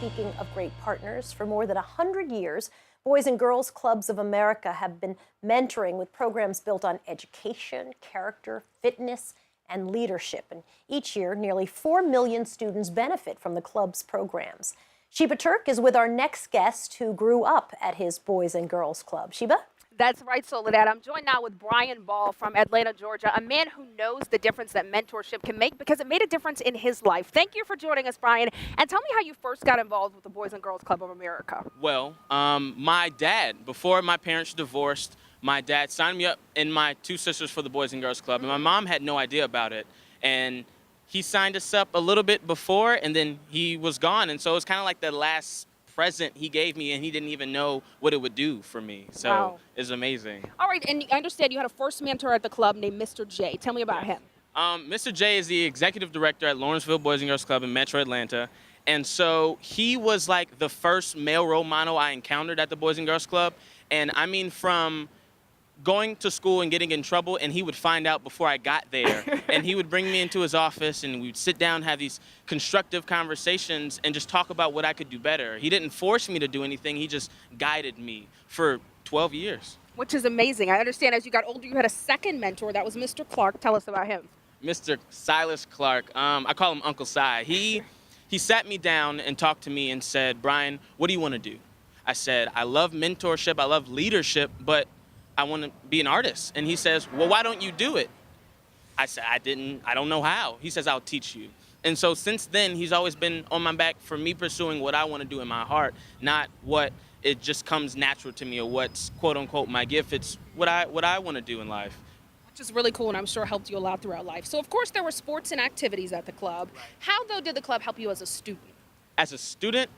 speaking of great partners, for more than 100 years, Boys and Girls Clubs of America have been mentoring with programs built on education, character, fitness, and leadership. And each year, nearly 4 million students benefit from the club's programs. Sheba Turk is with our next guest who grew up at his Boys and Girls Club. Sheba? That's right, Soledad. I'm joined now with Brian Ball from Atlanta, Georgia, a man who knows the difference that mentorship can make because it made a difference in his life. Thank you for joining us, Brian. And tell me how you first got involved with the Boys and Girls Club of America. Well, my dad, before my parents divorced, my dad signed me up and my two sisters for the Boys and Girls Club, and my mom had no idea about it. And he signed us up a little bit before, and then he was gone. And so it was kind of like the last present he gave me, and he didn't even know what it would do for me. So Wow. It's amazing. All right, and I understand you had a first mentor at the club named Mr. J. Tell me about him. Mr. J is the executive director at Lawrenceville Boys and Girls Club in Metro Atlanta. And so he was like the first male role model I encountered at the Boys and Girls Club. And I mean, from going to school and getting in trouble, and he would find out before I got there. And he would bring me into his office, and we'd sit down, have these constructive conversations, and just talk about what I could do better. He didn't force me to do anything. He just guided me for 12 years. Which is amazing. I understand as you got older, you had a second mentor. That was Mr. Clark. Tell us about him. Mr. Silas Clark, I call him Uncle Si. He sat me down and talked to me and said, "Brian, what do you want to do?" I said, "I love mentorship, I love leadership, but I want to be an artist." And he says, "Well, why don't you do it?" I said, I don't know how. He says, "I'll teach you." And so since then, he's always been on my back for me pursuing what I want to do in my heart, not what it just comes natural to me or what's quote unquote my gift. It's what I want to do in life. Which is really cool and I'm sure helped you a lot throughout life. So, of course, there were sports and activities at the club. How, though, did the club help you as a student? As a student,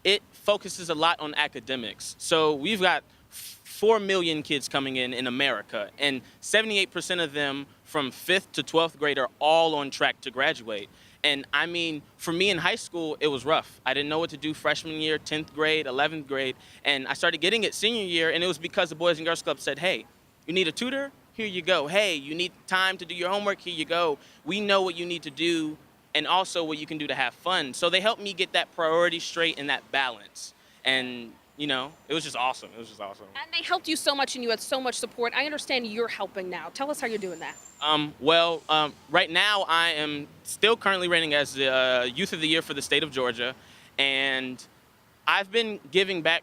it focuses a lot on academics. So we've got 4 million kids coming in America, and 78% of them from 5th to 12th grade are all on track to graduate. And I mean, for me in high school, it was rough. I didn't know what to do freshman year, 10th grade, 11th grade, and I started getting it senior year, and it was because the Boys and Girls Club said, "Hey, you need a tutor? Here you go. Hey, you need time to do your homework? Here you go. We know what you need to do and also what you can do to have fun." So they helped me get that priority straight and that balance. And you know, it was just awesome. It was just awesome. And they helped you so much and you had so much support. I understand you're helping now. Tell us how you're doing that. Right now I am still currently reigning as the Youth of the Year for the state of Georgia. And I've been giving back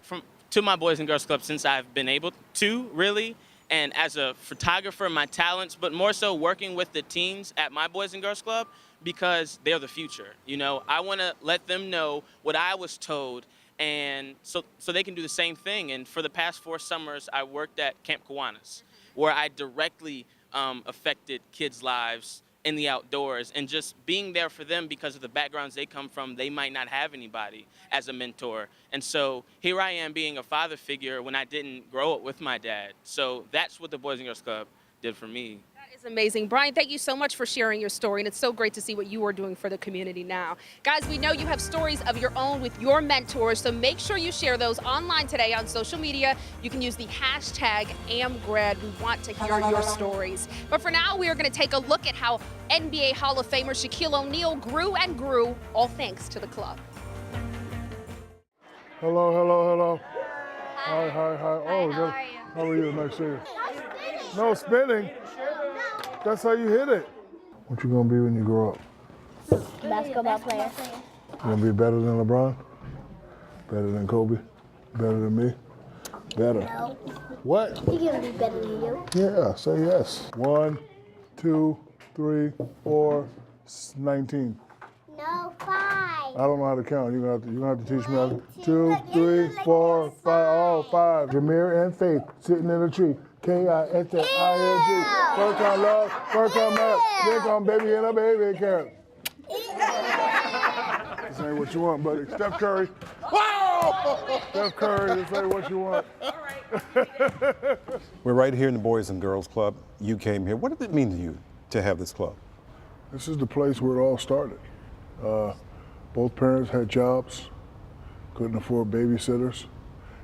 to my Boys and Girls Club since I've been able to, really. And as a photographer, my talents, but more so working with the teens at my Boys and Girls Club because they're the future. You know, I want to let them know what I was told, and so they can do the same thing. And for the past 4 summers, I worked at Camp Kiwanis, where I directly affected kids' lives in the outdoors, and just being there for them because of the backgrounds they come from. They might not have anybody as a mentor. And so here I am being a father figure when I didn't grow up with my dad. So that's what the Boys and Girls Club did for me. That is amazing. Brian, thank you so much for sharing your story, and it's so great to see what you are doing for the community now. Guys, we know you have stories of your own with your mentors, so make sure you share those online today on social media. You can use the hashtag #AmGrad. We want to hear your stories. But for now, we are going to take a look at how NBA Hall of Famer Shaquille O'Neal grew and grew, all thanks to the club. Hello, hello, hello. Hi, hi, hi. Oh, how are you? How are you? Nice to see you. No spinning. That's how you hit it. What you gonna be when you grow up? Basketball player. You gonna be better than LeBron? Better than Kobe? Better than me? Better. No. What? He's gonna be better than you. Yeah, say yes. 1, 2, 3, 4, 19. No, 5. I don't know how to count. You're gonna have to teach me how to. 2, 3, 4, 5. Oh, 5. Jameer and Faith sitting in a tree. K-I-S-S-I-N-G. First time love, first time love. Then come baby and a baby carrot. This ain't what you want, buddy. Steph Curry. Wow! Steph Curry, this ain't what you want. All right. We're right here in the Boys and Girls Club. You came here. What did it mean to you to have this club? This is the place where it all started. Both parents had jobs, couldn't afford babysitters.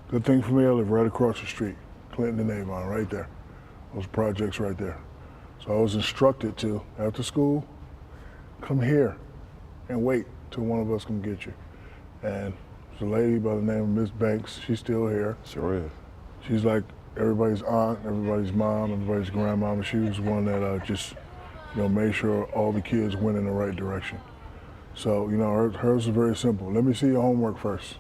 Good thing for me, I live right across the street, Clinton and Avon, right there. Those projects right there. So I was instructed to, after school, come here and wait till one of us can get you. And There's a lady by the name of Miss Banks. She's still here. Sure is. She's like everybody's aunt, everybody's mom, everybody's grandmama. She was one that just, made sure all the kids went in the right direction. So, hers was very simple. Let me see your homework first.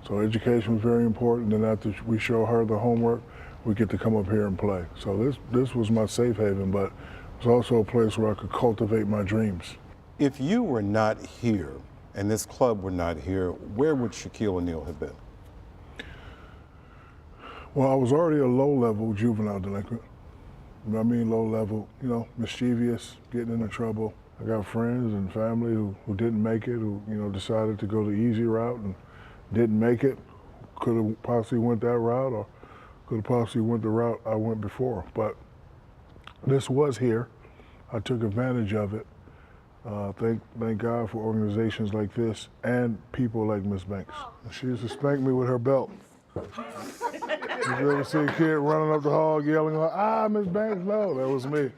So education was very important. Then after we show her the homework, we get to come up here and play. So this was my safe haven, but it was also a place where I could cultivate my dreams. If you were not here and this club were not here, where would Shaquille O'Neal have been? Well, I was already a low-level juvenile delinquent. I mean low-level, mischievous, getting into trouble. I got friends and family who didn't make it, who decided to go the easy route and didn't make it. Could have possibly went that route, or could have possibly went the route I went before. But this was here. I took advantage of it. Thank God for organizations like this and people like Miss Banks. She used to spank me with her belt. Did you ever see a kid running up the hall yelling, Miss Banks? No, that was me.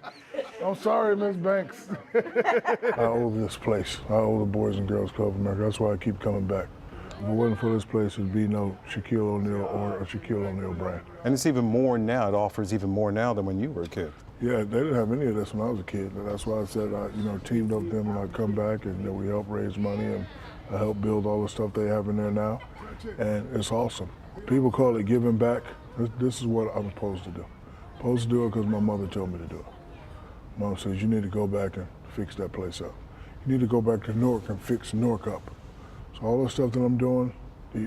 I'm sorry, Miss Banks. I owe this place. I owe the Boys and Girls Club of America. That's why I keep coming back. If it wasn't for this place, there'd be no Shaquille O'Neal or a Shaquille O'Neal brand. And it's even more now. It offers even more now than when you were a kid. Yeah, they didn't have any of this when I was a kid. That's why I said I, teamed up with them and I'd come back and we help raise money and I help build all the stuff they have in there now. And it's awesome. People call it giving back. This is what I'm supposed to do. I'm supposed to do it because my mother told me to do it. Mom says, you need to go back and fix that place up. You need to go back to Newark and fix Newark up. So all the stuff that I'm doing,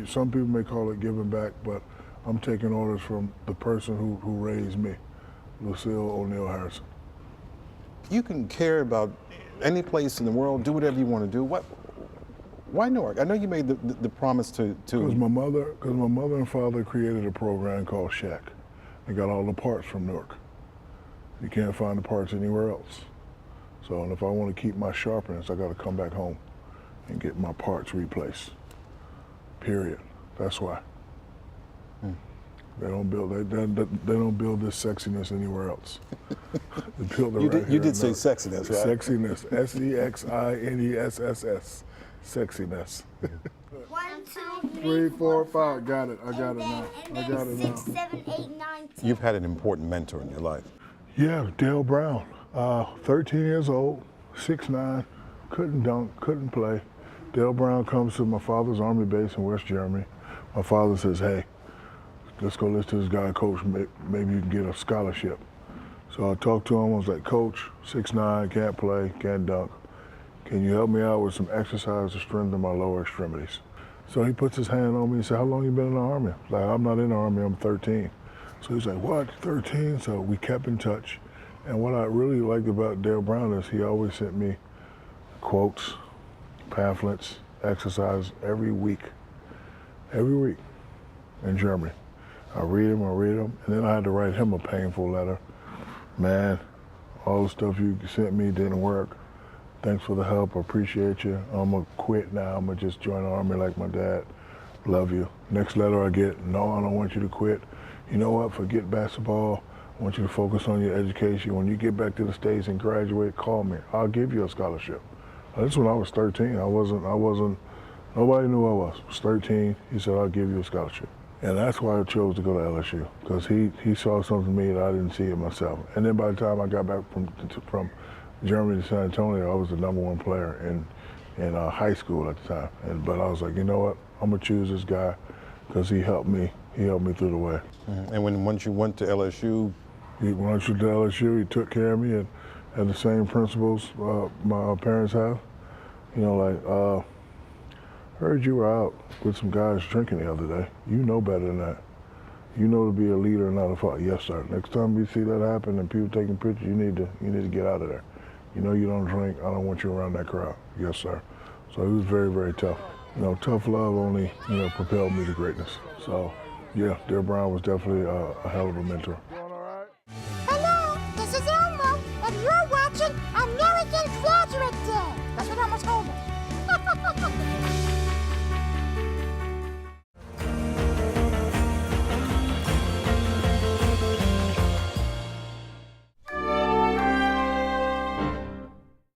some people may call it giving back, but I'm taking orders from the person who raised me, Lucille O'Neal Harrison. You can care about any place in the world, do whatever you want to do. Why Newark? I know you made the promise to. Because my mother and father created a program called Shack. They got all the parts from Newark. You can't find the parts anywhere else. So, and if I want to keep my sharpness, I got to come back home and get my parts replaced. Period. That's why. They don't build this sexiness anywhere else. They build it right here. You did say sexiness, right? Sexiness. SEXINESSS. Sexiness. 1, 2, 3, 4, 5. Got it. I got it now. I got it now. 6, 7, 8, 9, 10. You've had an important mentor in your life. Yeah, Dale Brown. 13 years old, 6'9", couldn't dunk, couldn't play. Dale Brown comes to my father's Army base in West Germany. My father says, hey, let's go listen to this guy, Coach. Maybe you can get a scholarship. So I talked to him. I was like, Coach, 6'9", can't play, can't dunk. Can you help me out with some exercise to strengthen my lower extremities? So he puts his hand on me and said, how long you been in the Army? I was like, I'm not in the Army, I'm 13. So he's like, what, 13? So we kept in touch. And what I really liked about Dale Brown is he always sent me quotes, pamphlets, exercise every week in Germany. I read them, and then I had to write him a painful letter. Man, all the stuff you sent me didn't work. Thanks for the help, I appreciate you. I'm gonna quit now, I'm gonna just join the Army like my dad. Love you. Next letter I get, no, I don't want you to quit. You know what, forget basketball. I want you to focus on your education. When you get back to the States and graduate, call me. I'll give you a scholarship. This is when I was 13. Nobody knew who I was. I was 13. He said, I'll give you a scholarship. And that's why I chose to go to LSU, because he saw something in me that I didn't see in myself. And then by the time I got back from Germany to San Antonio, I was the #1 player in high school at the time. But I was like, you know what? I'm gonna choose this guy because he helped me. He helped me through the way. And once you went to LSU, he took care of me and had the same principles my parents have. Heard you were out with some guys drinking the other day. You know better than that. You know to be a leader and not a follower. Yes, sir. Next time you see that happen and people taking pictures, you need to get out of there. You know you don't drink. I don't want you around that crowd. Yes, sir. So he was very, very tough. Tough love only, propelled me to greatness. So, yeah, Dale Brown was definitely a hell of a mentor.